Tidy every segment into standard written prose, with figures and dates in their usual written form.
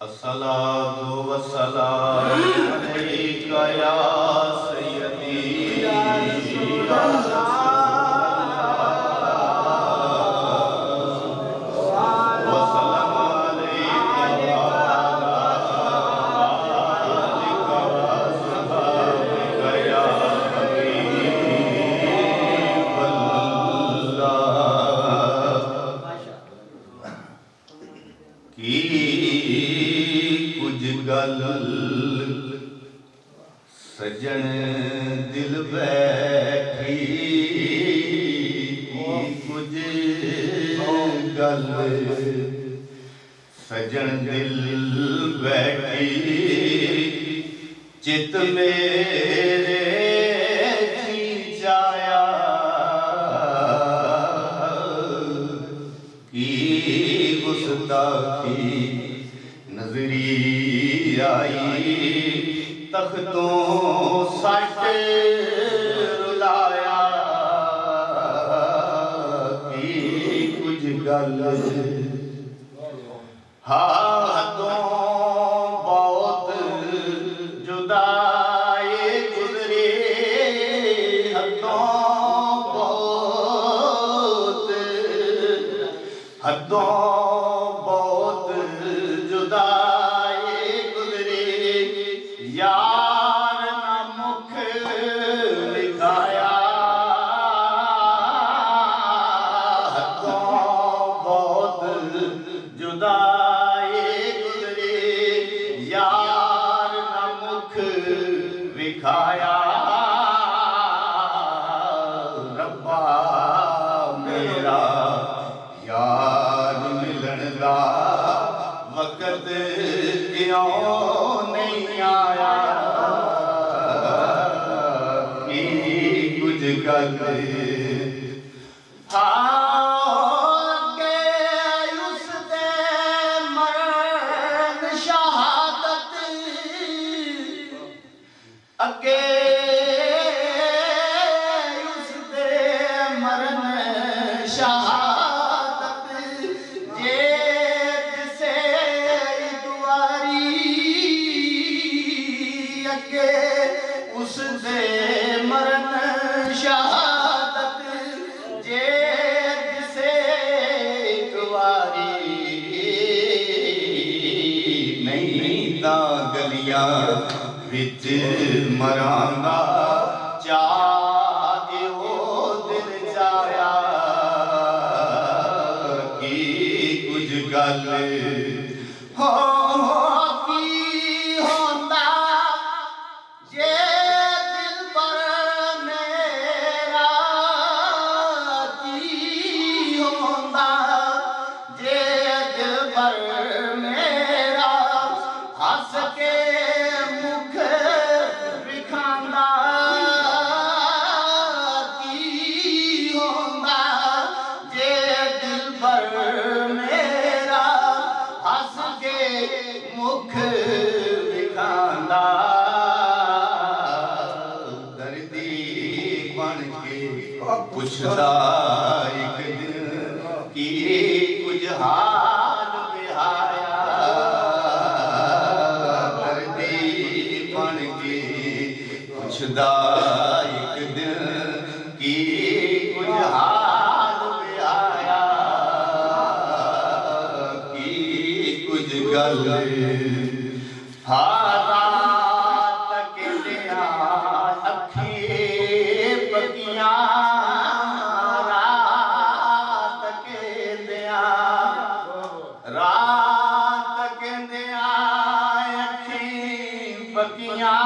अस्सलातु वस्सलामु अलैका या सय्यदी या रसूलल्लाह वसल्लम अलैका आलिका वसहबिका या हबीबल्लाह की कुछ गल सजन दिल बैठी कुछ गल सजन दिल बैठी चित मेरे जी जाया की गुस्ताखी नजरी आई तख्तों सट रुलाया की कुछ गल हाथों बहुत जुदाई गुजरे हदों बहुत बहुत जुदाई गुजरे यार ना मुख लिखाया बहुत जुदाई गुजरे यार ना मुख विखाया रब्बा मेरा यार मिलन दा वक्त क्यों नहीं आया की कुछ गल अगे उसदे मरण शहादत जे दिसे दुआरी अगे उसदे मरण शहादत जे दिसे दुआरी नहीं तां गलियां विच मरांगा चाह दिल जाया की कुछ गल हो की होंदा जे दिल पर मेरा की होंदा जे दिल पर मेरा हंस के मेरा हंस के मुख दिखांदा दर्दी बन के पुछदा एक दिन की कुछ हाल बिहाया दर्दी बन के पुछदा एक दिन की कुछ हाल बिहाया गल हारात के लिया अखी पकियां रात के लिया अखी पकियां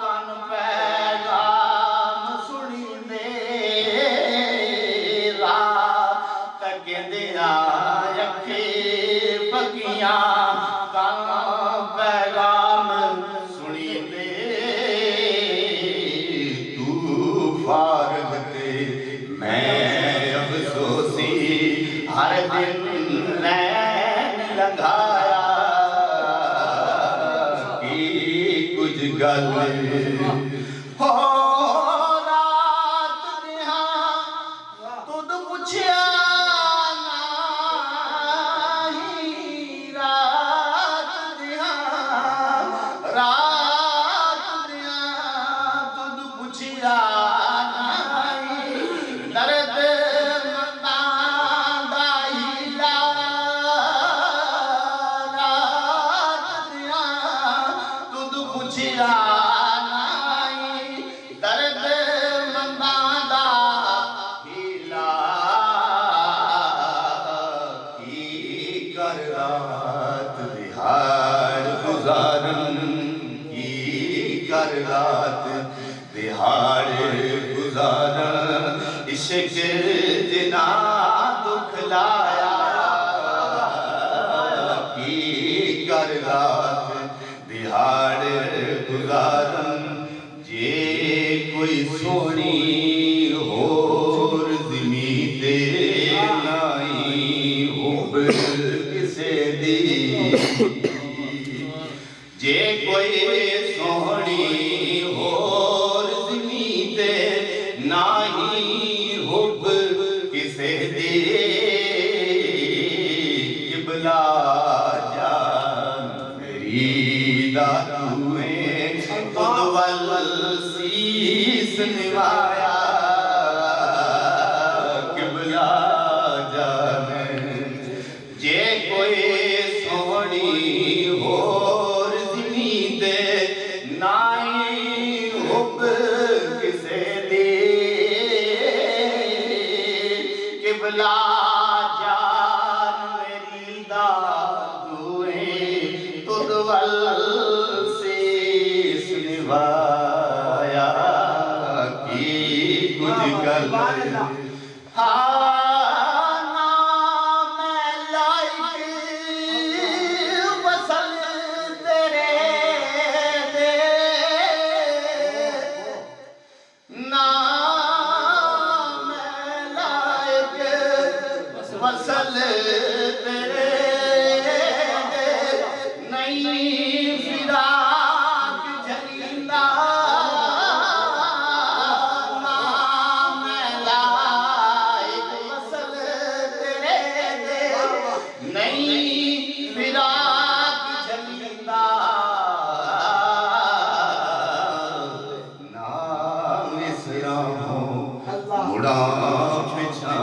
कन पैगाम सुनी दे रात के लिया अखी पकियां काना पैगाम सुनी दे तू फारग ते मैं अफसोसी हर दिन नैन लगाया की कुछ गल हो रात तुद पूछया ਪੁੱਛਿਆ ਨਹੀਂ ਦਰਦ ਮੰਦਾਂ ਦਾ ਹੀਲਾ ਕੀ ਕਰ ਰਾਤ ਦਿਹਾੜ ਗੁਜ਼ਾਰਨ ਕੀ ਕਰ ਰਾਤ ਦਿਹਾੜ ਗੁਜ਼ਾਰਨ ਇਸ਼ਕ ਜਿਨਾ ਦੁੱਖ ਲਾਇਆ ਕੀ ਕਰ ਰਾਤ ਦਿਹਾੜ ਗੁਜ਼ਾਰਨ ਜੇ ਕੋਈ ਸੋਹਣੀ ਹੋਰ ਜ਼ਮੀਨ ਤੇ ਨਹੀਂ ਹੋਬ ਕਿਸੇ ਦੀ ਜੇ ਕੋਈ ਸੋਹਣੀ ਹੋਰ ਜ਼ਮੀਨ ਤੇ ਨਹੀਂ ਹੋਬ ਕਿਸੇ ਦੀ ਕਿਬਲਾ ਜਾਨ ਮੇਰੀ ਦਾ ਤੂਏ ਖੁਦ ਵੱਲ ਸੀਸ ਨਿਵਾਇਆ ਕਿਬਲਾ ਜਾਨ ਜੇ ਕੋਈ ਸੋਹਣੀ ਹੋਰ ਜ਼ਮੀਨ ਤੇ ਨਹੀਂ ਹੁਬ ਕਿਸੇ ਦੀ ਕਿਬਲਾ ਜਾਨ ਮੇਰੀ ਦਾ ਤੂਏ ਤੁਧ ਵੱਲ ਸੀਸ ਨਿਵਾਇਆ ਕੀ ਕੁਝ ਗੱਲ वसल तेरे नहीं फिराक झलिंदा नाम लायक वसल तेरे नहीं फिराक झलिंदा नाम इस्लाम मुड़ा पिछा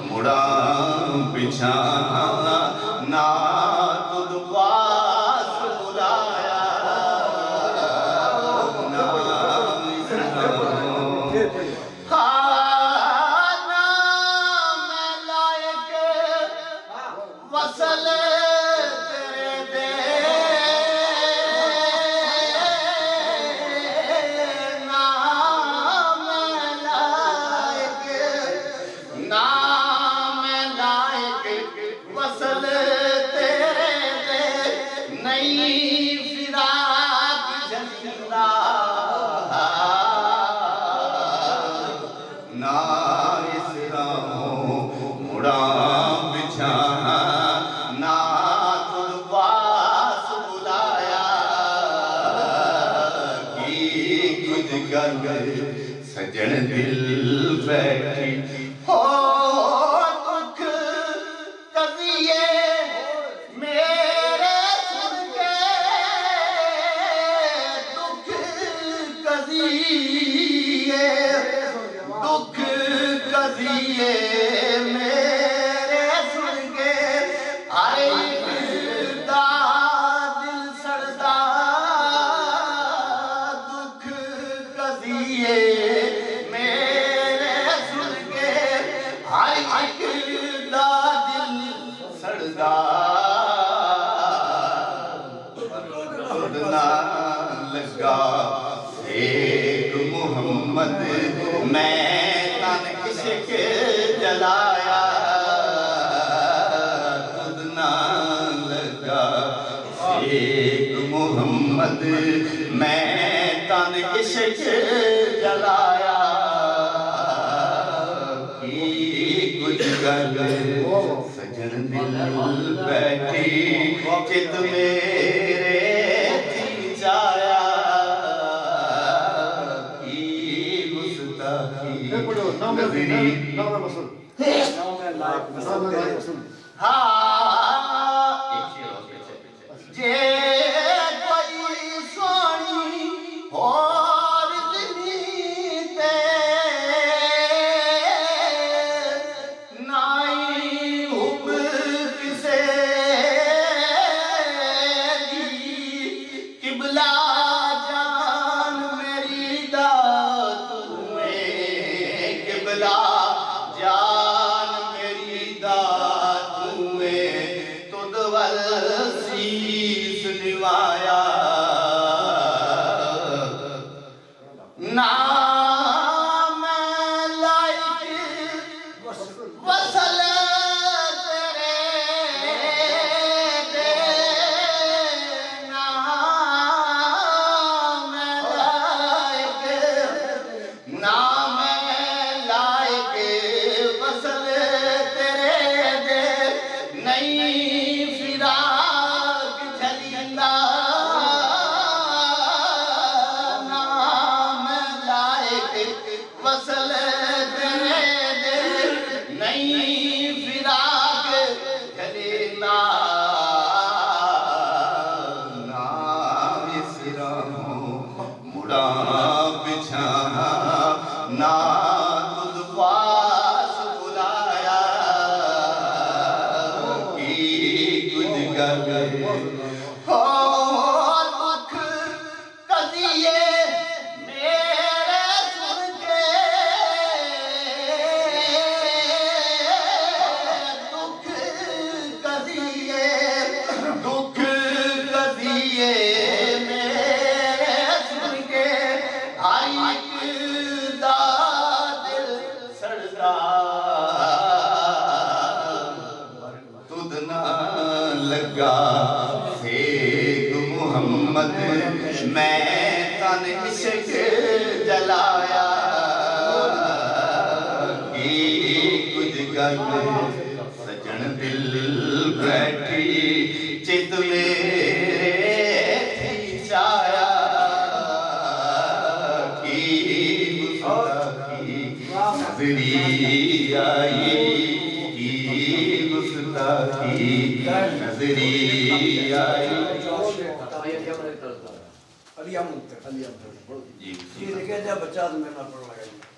मुड़ा पिछा ना तुद पास बुलाया ना खाना मैं लायक वसल तेरे दे वसल तेरे दे नहीं फिराक झलिंदा ना इस्लाम मुड़ा बिछा ना तुद पास बुलाया की कुछ गल सजन दिल बैठी हो दुख कदिए मेरे सुन के हर एक दा दिल सड़दा दुख कदिए मेरे सुन के हर एक दा दिल सड़दा ना लगा एक मोहम्मद मैं तन इश्क जलाया खुद ना लगा एक मोहम्मद मैं तन इश्क जलाया की कुछ गल सजन दिल बैठी चित मेरे थी जाया जे कोई सोनी और दिली ते नाई हुब किसे दा तूए तुद वल सीस निवाया ना मैं लायक वसल ना तुझ पास बुलाया कि कुछ कर हो दुख कदिए मेरे सुन के दुख कदिए मेरे सुन के आई तुद ना लगा फेक मुहम्मद मैं तन इश्क जलाया कि कुछ गल सजन दिल बैठी चित मेरे छाया नजरी आई की गुस्ताखी नजरी आई अली अमन जी देखिए जब बच्चा तो मेरे नाल पढ़ लगा